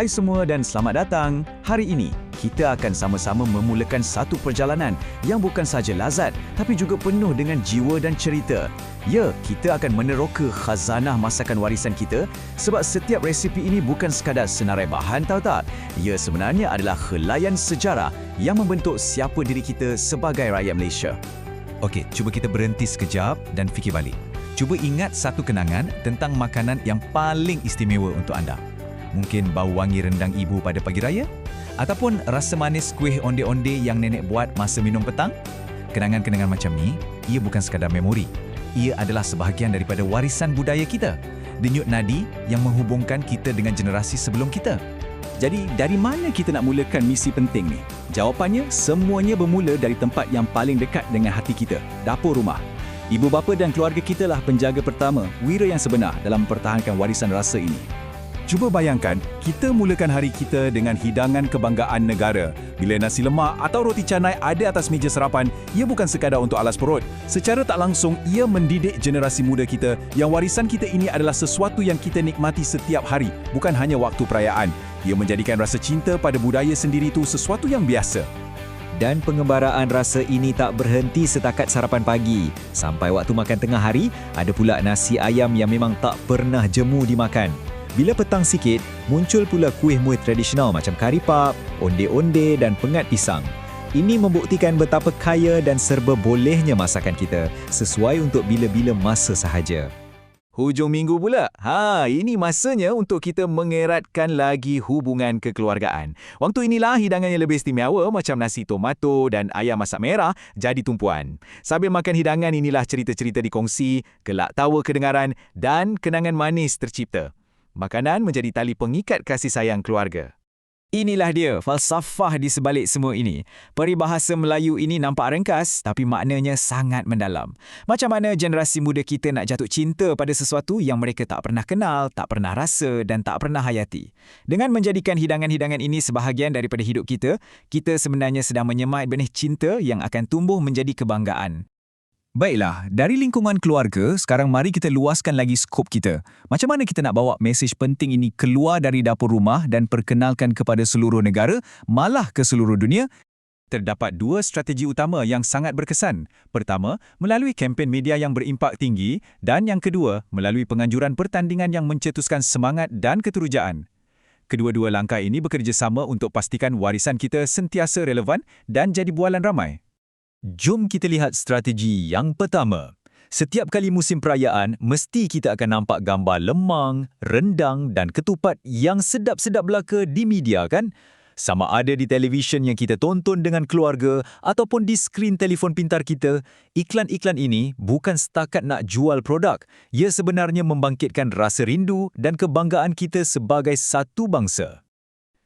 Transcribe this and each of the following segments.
Hai semua dan selamat datang. Hari ini, kita akan sama-sama memulakan satu perjalanan yang bukan sahaja lazat, tapi juga penuh dengan jiwa dan cerita. Ya, kita akan meneroka khazanah masakan warisan kita sebab setiap resipi ini bukan sekadar senarai bahan, tahu tak? Ia sebenarnya adalah helaian sejarah yang membentuk siapa diri kita sebagai rakyat Malaysia. Okey, cuba kita berhenti sekejap dan fikir balik. Cuba ingat satu kenangan tentang makanan yang paling istimewa untuk anda. Mungkin bau wangi rendang ibu pada pagi raya? Ataupun rasa manis kuih onde-onde yang nenek buat masa minum petang? Kenangan-kenangan macam ni, ia bukan sekadar memori. Ia adalah sebahagian daripada warisan budaya kita. Denyut nadi yang menghubungkan kita dengan generasi sebelum kita. Jadi, dari mana kita nak mulakan misi penting ni? Jawapannya, semuanya bermula dari tempat yang paling dekat dengan hati kita, dapur rumah. Ibu bapa dan keluarga kita lah penjaga pertama, wira yang sebenar dalam mempertahankan warisan rasa ini. Cuba bayangkan, kita mulakan hari kita dengan hidangan kebanggaan negara. Bila nasi lemak atau roti canai ada atas meja sarapan, ia bukan sekadar untuk alas perut. Secara tak langsung, ia mendidik generasi muda kita yang warisan kita ini adalah sesuatu yang kita nikmati setiap hari, bukan hanya waktu perayaan. Ia menjadikan rasa cinta pada budaya sendiri itu sesuatu yang biasa. Dan pengembaraan rasa ini tak berhenti setakat sarapan pagi. Sampai waktu makan tengah hari, ada pula nasi ayam yang memang tak pernah jemu dimakan. Bila petang sikit, muncul pula kuih-muih tradisional macam kari pap, onde-onde dan pengat pisang. Ini membuktikan betapa kaya dan serba bolehnya masakan kita, sesuai untuk bila-bila masa sahaja. Hujung minggu pula. Ini masanya untuk kita mengeratkan lagi hubungan kekeluargaan. Waktu inilah hidangan yang lebih istimewa macam nasi tomato dan ayam masak merah jadi tumpuan. Sambil makan hidangan inilah cerita-cerita dikongsi, gelak tawa kedengaran dan kenangan manis tercipta. Makanan menjadi tali pengikat kasih sayang keluarga. Inilah dia, falsafah di sebalik semua ini. Peribahasa Melayu ini nampak ringkas, tapi maknanya sangat mendalam. Macam mana generasi muda kita nak jatuh cinta pada sesuatu yang mereka tak pernah kenal, tak pernah rasa dan tak pernah hayati. Dengan menjadikan hidangan-hidangan ini sebahagian daripada hidup kita, kita sebenarnya sedang menyemai benih cinta yang akan tumbuh menjadi kebanggaan. Baiklah, dari lingkungan keluarga, sekarang mari kita luaskan lagi skop kita. Macam mana kita nak bawa mesej penting ini keluar dari dapur rumah dan perkenalkan kepada seluruh negara, malah ke seluruh dunia? Terdapat dua strategi utama yang sangat berkesan. Pertama, melalui kempen media yang berimpak tinggi dan yang kedua, melalui penganjuran pertandingan yang mencetuskan semangat dan keterujaan. Kedua-dua langkah ini bekerjasama untuk pastikan warisan kita sentiasa relevan dan jadi bualan ramai. Jom kita lihat strategi yang pertama. Setiap kali musim perayaan, mesti kita akan nampak gambar lemang, rendang dan ketupat yang sedap-sedap belaka di media kan? Sama ada di televisyen yang kita tonton dengan keluarga ataupun di skrin telefon pintar kita, iklan-iklan ini bukan setakat nak jual produk. Ia sebenarnya membangkitkan rasa rindu dan kebanggaan kita sebagai satu bangsa.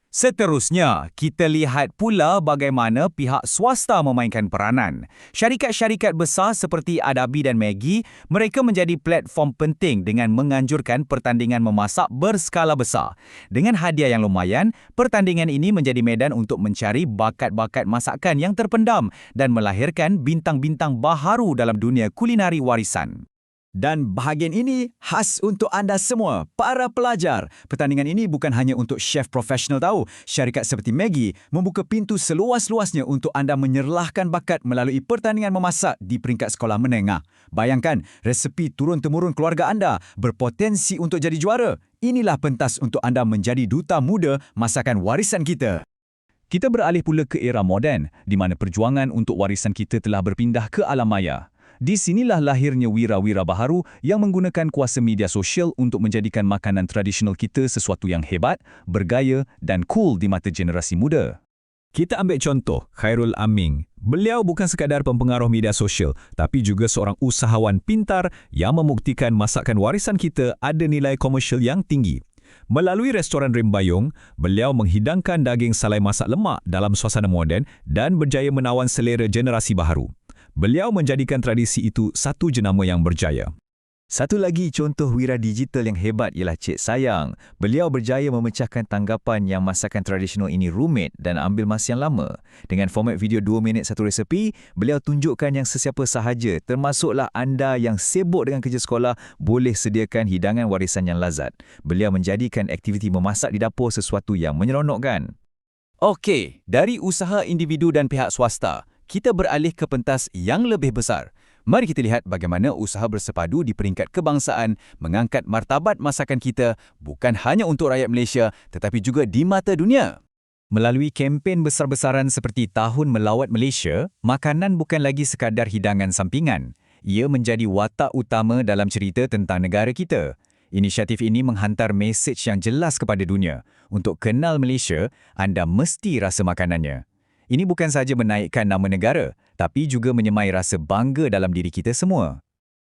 Seterusnya, kita lihat pula bagaimana pihak swasta memainkan peranan. Syarikat-syarikat besar seperti Adabi dan Maggi, mereka menjadi platform penting dengan menganjurkan pertandingan memasak berskala besar. Dengan hadiah yang lumayan, pertandingan ini menjadi medan untuk mencari bakat-bakat masakan yang terpendam dan melahirkan bintang-bintang baharu dalam dunia kulinari warisan. Dan bahagian ini khas untuk anda semua, para pelajar. Pertandingan ini bukan hanya untuk chef profesional tahu. Syarikat seperti Maggi membuka pintu seluas-luasnya untuk anda menyerlahkan bakat melalui pertandingan memasak di peringkat sekolah menengah. Bayangkan, resepi turun-temurun keluarga anda berpotensi untuk jadi juara. Inilah pentas untuk anda menjadi duta muda masakan warisan kita. Kita beralih pula ke era moden, di mana perjuangan untuk warisan kita telah berpindah ke alam maya. Di sinilah lahirnya wira-wira baharu yang menggunakan kuasa media sosial untuk menjadikan makanan tradisional kita sesuatu yang hebat, bergaya dan cool di mata generasi muda. Kita ambil contoh Khairul Aming. Beliau bukan sekadar pempengaruh media sosial, tapi juga seorang usahawan pintar yang membuktikan masakan warisan kita ada nilai komersial yang tinggi. Melalui restoran Rimbayung, beliau menghidangkan daging salai masak lemak dalam suasana moden dan berjaya menawan selera generasi baharu. Beliau menjadikan tradisi itu satu jenama yang berjaya. Satu lagi contoh wira digital yang hebat ialah Cik Sayang. Beliau berjaya memecahkan tanggapan yang masakan tradisional ini rumit dan ambil masa yang lama. Dengan format video 2 minit satu resepi, beliau tunjukkan yang sesiapa sahaja, termasuklah anda yang sibuk dengan kerja sekolah, boleh sediakan hidangan warisan yang lazat. Beliau menjadikan aktiviti memasak di dapur sesuatu yang menyeronokkan. Okey, dari usaha individu dan pihak swasta, kita beralih ke pentas yang lebih besar. Mari kita lihat bagaimana usaha bersepadu di peringkat kebangsaan mengangkat martabat masakan kita bukan hanya untuk rakyat Malaysia tetapi juga di mata dunia. Melalui kempen besar-besaran seperti Tahun Melawat Malaysia, makanan bukan lagi sekadar hidangan sampingan. Ia menjadi watak utama dalam cerita tentang negara kita. Inisiatif ini menghantar mesej yang jelas kepada dunia. Untuk kenal Malaysia, anda mesti rasa makanannya. Ini bukan sahaja menaikkan nama negara, tapi juga menyemai rasa bangga dalam diri kita semua.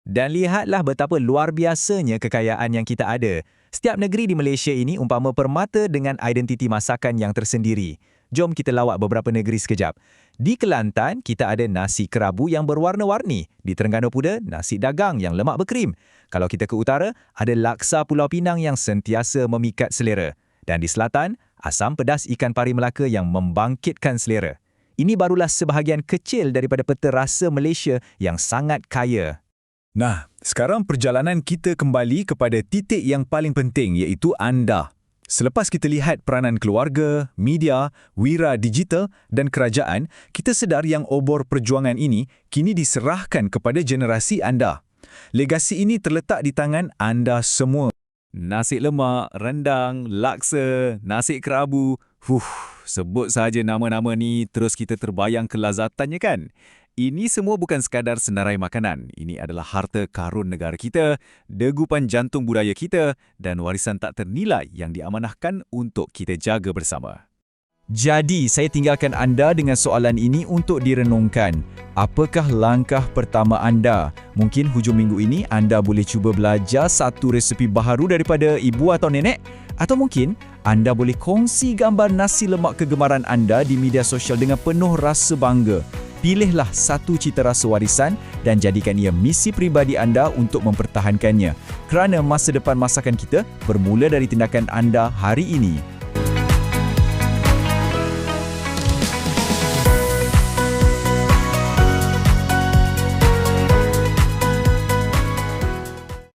Dan lihatlah betapa luar biasanya kekayaan yang kita ada. Setiap negeri di Malaysia ini umpama permata dengan identiti masakan yang tersendiri. Jom kita lawak beberapa negeri sekejap. Di Kelantan, kita ada nasi kerabu yang berwarna-warni. Di Terengganu Puda, nasi dagang yang lemak berkrim. Kalau kita ke utara, ada laksa Pulau Pinang yang sentiasa memikat selera. Dan di selatan, asam pedas ikan pari Melaka yang membangkitkan selera. Ini barulah sebahagian kecil daripada peta rasa Malaysia yang sangat kaya. Nah, sekarang perjalanan kita kembali kepada titik yang paling penting iaitu anda. Selepas kita lihat peranan keluarga, media, wira digital dan kerajaan, kita sedar yang obor perjuangan ini kini diserahkan kepada generasi anda. Legasi ini terletak di tangan anda semua. Nasi lemak, rendang, laksa, nasi kerabu. Sebut sahaja nama-nama ni terus kita terbayang kelazatannya kan? Ini semua bukan sekadar senarai makanan. Ini adalah harta karun negara kita, degupan jantung budaya kita dan warisan tak ternilai yang diamanahkan untuk kita jaga bersama. Jadi, saya tinggalkan anda dengan soalan ini untuk direnungkan. Apakah langkah pertama anda? Mungkin hujung minggu ini anda boleh cuba belajar satu resepi baharu daripada ibu atau nenek? Atau mungkin anda boleh kongsi gambar nasi lemak kegemaran anda di media sosial dengan penuh rasa bangga. Pilihlah satu cita rasa warisan dan jadikan ia misi peribadi anda untuk mempertahankannya. Kerana masa depan masakan kita bermula dari tindakan anda hari ini.